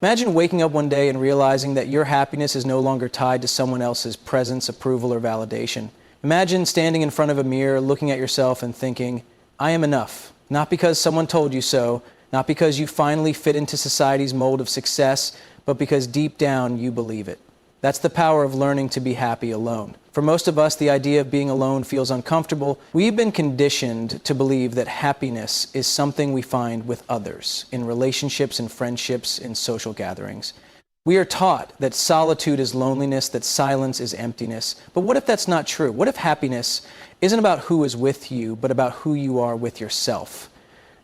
Imagine waking up one day and realizing that your happiness is no longer tied to someone else's presence, approval, or validation. Imagine standing in front of a mirror, looking at yourself and thinking, I am enough. Not because someone told you so, not because you finally fit into society's mold of success, but because deep down you believe it. That's the power of learning to be happy alone. For most of us, the idea of being alone feels uncomfortable. We've been conditioned to believe that happiness is something we find with others, in relationships and friendships, in social gatherings. We are taught that solitude is loneliness, that silence is emptiness. But what if that's not true? What if happiness isn't about who is with you, but about who you are with yourself?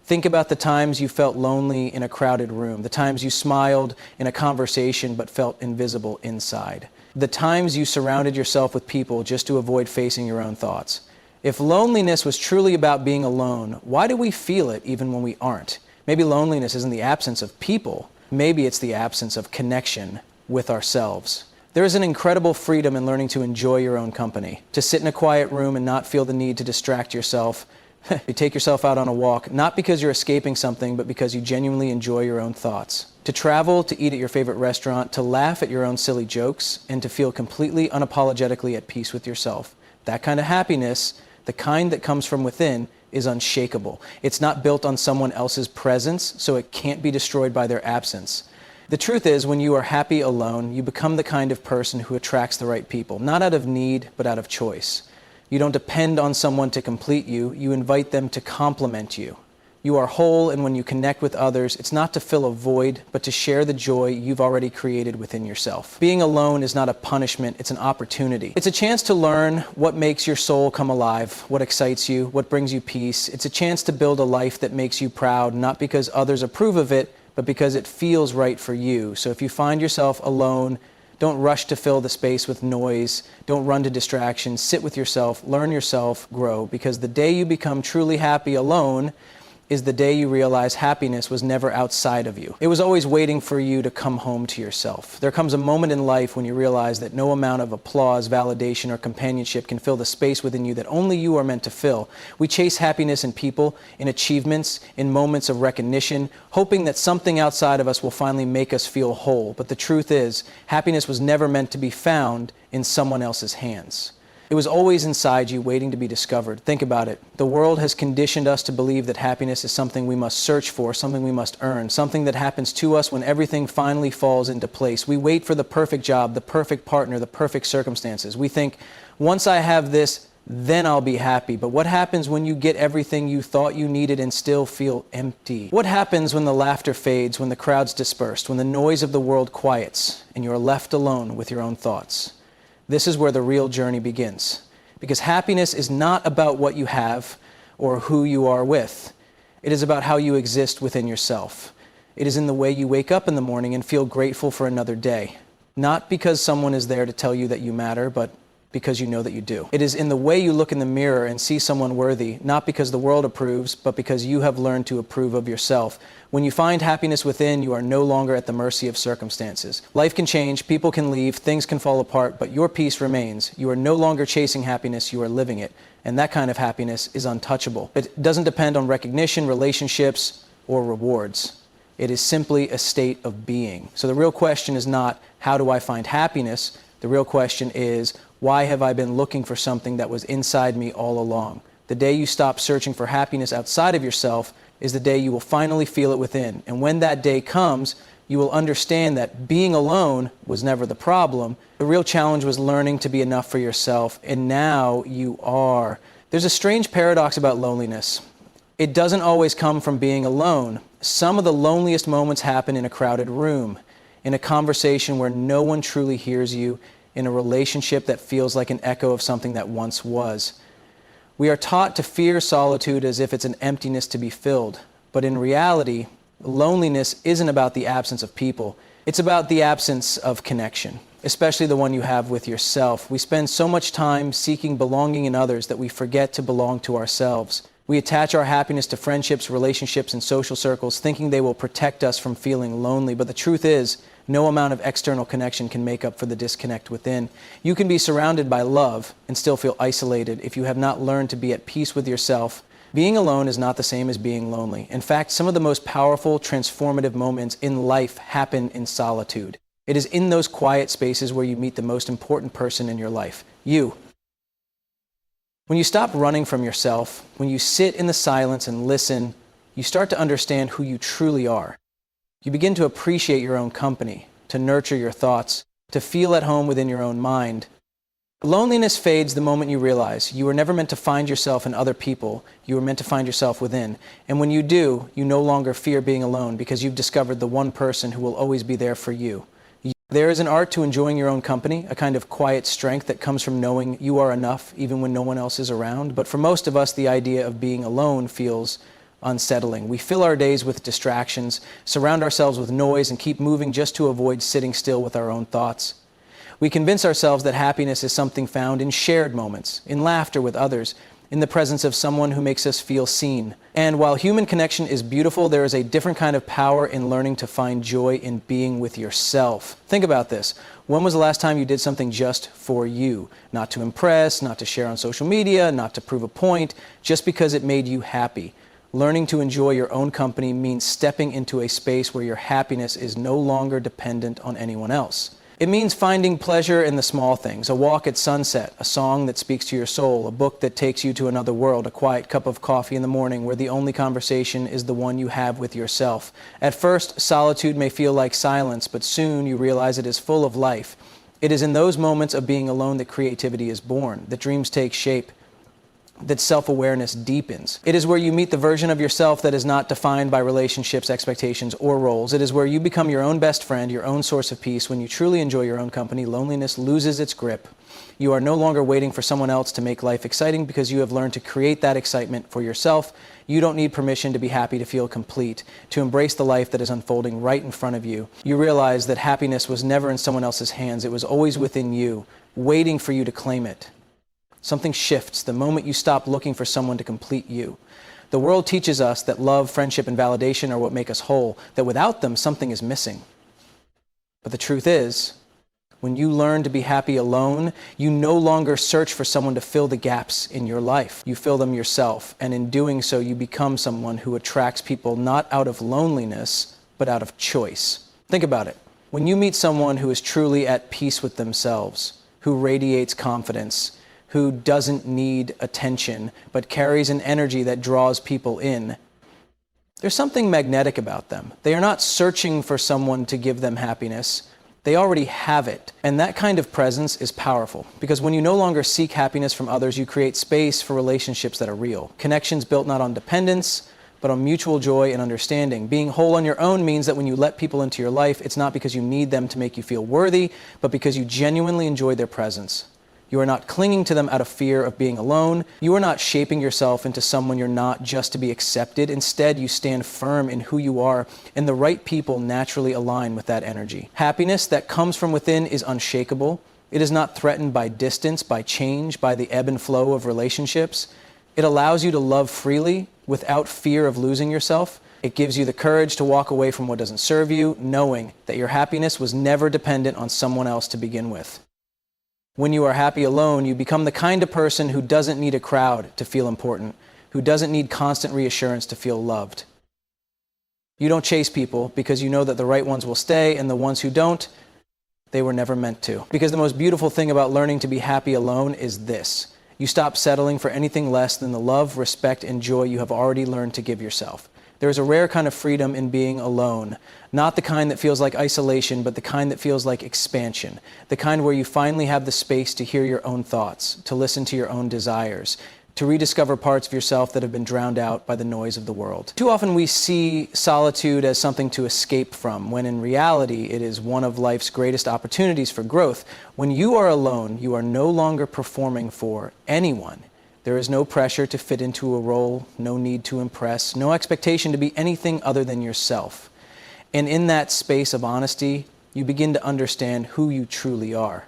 Think about the times you felt lonely in a crowded room, the times you smiled in a conversation but felt invisible inside, the times you surrounded yourself with people just to avoid facing your own thoughts. If loneliness was truly about being alone, why do we feel it even when we aren't? Maybe loneliness isn't the absence of people. Maybe it's the absence of connection with ourselves. There is an incredible freedom in learning to enjoy your own company, to sit in a quiet room and not feel the need to distract yourself. You take yourself out on a walk, not because you're escaping something, but because you genuinely enjoy your own thoughts. To travel, to eat at your favorite restaurant, to laugh at your own silly jokes, and to feel completely unapologetically at peace with yourself. That kind of happiness, the kind that comes from within, is unshakable. It's not built on someone else's presence, so it can't be destroyed by their absence. The truth is, when you are happy alone, you become the kind of person who attracts the right people, not out of need, but out of choice. You don't depend on someone to complete you, you invite them to complement you. You are whole, and when you connect with others, it's not to fill a void, but to share the joy you've already created within yourself. Being alone is not a punishment, it's an opportunity. It's a chance to learn what makes your soul come alive, what excites you, what brings you peace. It's a chance to build a life that makes you proud, not because others approve of it, but because it feels right for you. So if you find yourself alone, don't rush to fill the space with noise. Don't run to distractions. Sit with yourself, learn yourself, grow. Because the day you become truly happy alone is the day you realize happiness was never outside of you. It was always waiting for you to come home to yourself. There comes a moment in life when you realize that no amount of applause, validation, or companionship can fill the space within you that only you are meant to fill. We chase happiness in people, in achievements, in moments of recognition, hoping that something outside of us will finally make us feel whole. But the truth is, happiness was never meant to be found in someone else's hands. It was always inside you, waiting to be discovered. Think about it. The world has conditioned us to believe that happiness is something we must search for, something we must earn, something that happens to us when everything finally falls into place. We wait for the perfect job, the perfect partner, the perfect circumstances. We think, once I have this, then I'll be happy. But what happens when you get everything you thought you needed and still feel empty? What happens when the laughter fades, when the crowd's dispersed, when the noise of the world quiets, and you're left alone with your own thoughts? This is where the real journey begins. Because happiness is not about what you have or who you are with. It is about how you exist within yourself. It is in the way you wake up in the morning and feel grateful for another day. Not because someone is there to tell you that you matter, but because you know that you do. It is in the way you look in the mirror and see someone worthy, not because the world approves, but because you have learned to approve of yourself. When you find happiness within, you are no longer at the mercy of circumstances. Life can change, people can leave, things can fall apart, but your peace remains. You are no longer chasing happiness, you are living it. And that kind of happiness is untouchable. It doesn't depend on recognition, relationships, or rewards. It is simply a state of being. So the real question is not, how do I find happiness? The real question is, why have I been looking for something that was inside me all along? The day you stop searching for happiness outside of yourself is the day you will finally feel it within. And when that day comes, you will understand that being alone was never the problem. The real challenge was learning to be enough for yourself, and now you are. There's a strange paradox about loneliness. It doesn't always come from being alone. Some of the loneliest moments happen in a crowded room, in a conversation where no one truly hears you, in a relationship that feels like an echo of something that once was. We are taught to fear solitude as if it's an emptiness to be filled. But in reality, loneliness isn't about the absence of people. It's about the absence of connection, especially the one you have with yourself. We spend so much time seeking belonging in others that we forget to belong to ourselves. We attach our happiness to friendships, relationships, and social circles, thinking they will protect us from feeling lonely. But the truth is, no amount of external connection can make up for the disconnect within. You can be surrounded by love and still feel isolated if you have not learned to be at peace with yourself, Being alone is not the same as being lonely. In fact, some of the most powerful, transformative moments in life happen in solitude. It is in those quiet spaces where you meet the most important person in your life, you. When you stop running from yourself, when you sit in the silence and listen, you start to understand who you truly are. You begin to appreciate your own company, to nurture your thoughts, to feel at home within your own mind. Loneliness fades the moment you realize you were never meant to find yourself in other people, you were meant to find yourself within. And when you do, you no longer fear being alone because you've discovered the one person who will always be there for you. There is an art to enjoying your own company, a kind of quiet strength that comes from knowing you are enough even when no one else is around. But for most of us, the idea of being alone feels unsettling. We fill our days with distractions, surround ourselves with noise, and keep moving just to avoid sitting still with our own thoughts. We convince ourselves that happiness is something found in shared moments, in laughter with others, in the presence of someone who makes us feel seen. And while human connection is beautiful, there is a different kind of power in learning to find joy in being with yourself. Think about this. When was the last time you did something just for you? Not to impress, not to share on social media, not to prove a point, just because it made you happy. Learning to enjoy your own company means stepping into a space where your happiness is no longer dependent on anyone else. It means finding pleasure in the small things, a walk at sunset, a song that speaks to your soul, a book that takes you to another world, a quiet cup of coffee in the morning where the only conversation is the one you have with yourself. At first, solitude may feel like silence, but soon you realize it is full of life. It is in those moments of being alone that creativity is born, that dreams take shape, that self-awareness deepens. It is where you meet the version of yourself that is not defined by relationships, expectations, or roles. It is where you become your own best friend, your own source of peace. When you truly enjoy your own company, loneliness loses its grip. You are no longer waiting for someone else to make life exciting because you have learned to create that excitement for yourself. You don't need permission to be happy, to feel complete, to embrace the life that is unfolding right in front of you. You realize that happiness was never in someone else's hands. It was always within you, waiting for you to claim it. Something shifts the moment you stop looking for someone to complete you. The world teaches us that love, friendship, and validation are what make us whole, that without them, something is missing. But the truth is, when you learn to be happy alone, you no longer search for someone to fill the gaps in your life. You fill them yourself, and in doing so, you become someone who attracts people not out of loneliness, but out of choice. Think about it. When you meet someone who is truly at peace with themselves, who radiates confidence, who doesn't need attention, but carries an energy that draws people in, there's something magnetic about them. They are not searching for someone to give them happiness. They already have it. And that kind of presence is powerful, because when you no longer seek happiness from others, you create space for relationships that are real. Connections built not on dependence, but on mutual joy and understanding. Being whole on your own means that when you let people into your life, it's not because you need them to make you feel worthy, but because you genuinely enjoy their presence. You are not clinging to them out of fear of being alone. You are not shaping yourself into someone you're not just to be accepted. Instead, you stand firm in who you are, and the right people naturally align with that energy. Happiness that comes from within is unshakable. It is not threatened by distance, by change, by the ebb and flow of relationships. It allows you to love freely without fear of losing yourself. It gives you the courage to walk away from what doesn't serve you, knowing that your happiness was never dependent on someone else to begin with. When you are happy alone, you become the kind of person who doesn't need a crowd to feel important, who doesn't need constant reassurance to feel loved. You don't chase people because you know that the right ones will stay, and the ones who don't, they were never meant to. Because the most beautiful thing about learning to be happy alone is this: you stop settling for anything less than the love, respect, and joy you have already learned to give yourself. There is a rare kind of freedom in being alone, not the kind that feels like isolation, but the kind that feels like expansion, the kind where you finally have the space to hear your own thoughts, to listen to your own desires, to rediscover parts of yourself that have been drowned out by the noise of the world. Too often we see solitude as something to escape from, when in reality it is one of life's greatest opportunities for growth. When you are alone, you are no longer performing for anyone. There is no pressure to fit into a role, no need to impress, no expectation to be anything other than yourself. And in that space of honesty, you begin to understand who you truly are.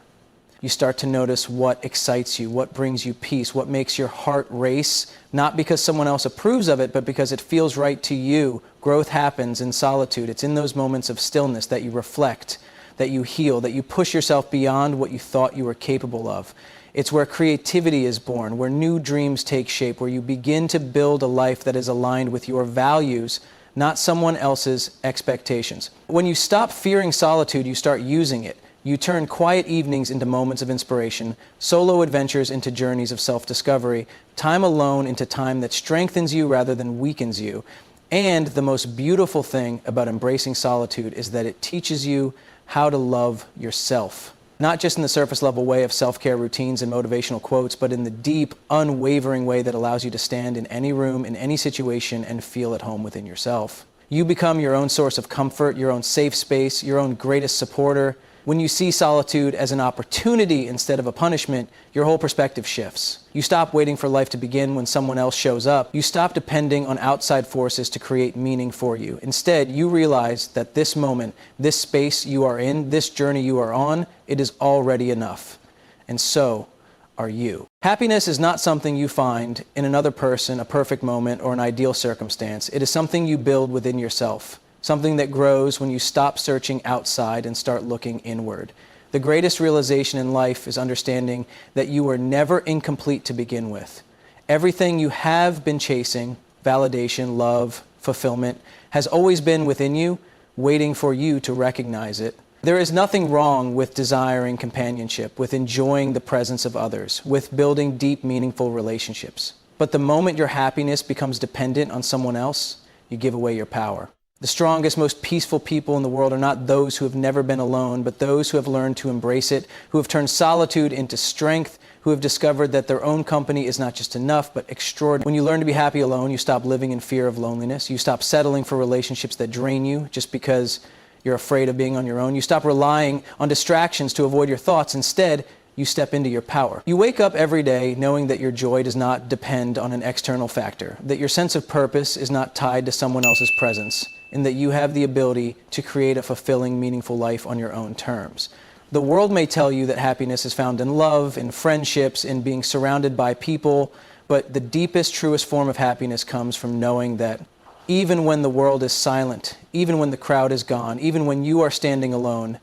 You start to notice what excites you, what brings you peace, what makes your heart race, not because someone else approves of it, but because it feels right to you. Growth happens in solitude. It's in those moments of stillness that you reflect, that you heal, that you push yourself beyond what you thought you were capable of. It's where creativity is born, where new dreams take shape, where you begin to build a life that is aligned with your values, not someone else's expectations. When you stop fearing solitude, you start using it. You turn quiet evenings into moments of inspiration, solo adventures into journeys of self-discovery, time alone into time that strengthens you rather than weakens you. And the most beautiful thing about embracing solitude is that it teaches you how to love yourself. Not just in the surface level way of self-care routines and motivational quotes, but in the deep, unwavering way that allows you to stand in any room, in any situation, and feel at home within yourself. You become your own source of comfort, your own safe space, your own greatest supporter. When you see solitude as an opportunity instead of a punishment, your whole perspective shifts. You stop waiting for life to begin when someone else shows up. You stop depending on outside forces to create meaning for you. Instead, you realize that this moment, this space you are in, this journey you are on, it is already enough. And so are you. Happiness is not something you find in another person, a perfect moment, or an ideal circumstance. It is something you build within yourself. Something that grows when you stop searching outside and start looking inward. The greatest realization in life is understanding that you were never incomplete to begin with. Everything you have been chasing, validation, love, fulfillment, has always been within you, waiting for you to recognize it. There is nothing wrong with desiring companionship, with enjoying the presence of others, with building deep, meaningful relationships. But the moment your happiness becomes dependent on someone else, you give away your power. The strongest, most peaceful people in the world are not those who have never been alone, but those who have learned to embrace it, who have turned solitude into strength, who have discovered that their own company is not just enough, but extraordinary. When you learn to be happy alone, you stop living in fear of loneliness. You stop settling for relationships that drain you just because you're afraid of being on your own. You stop relying on distractions to avoid your thoughts. Instead, you step into your power. You wake up every day knowing that your joy does not depend on an external factor, that your sense of purpose is not tied to someone else's presence, and that you have the ability to create a fulfilling, meaningful life on your own terms. The world may tell you that happiness is found in love, in friendships, in being surrounded by people, but the deepest, truest form of happiness comes from knowing that even when the world is silent, even when the crowd is gone, even when you are standing alone,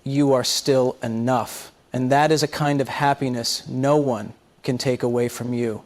you are still enough. And that is a kind of happiness no one can take away from you.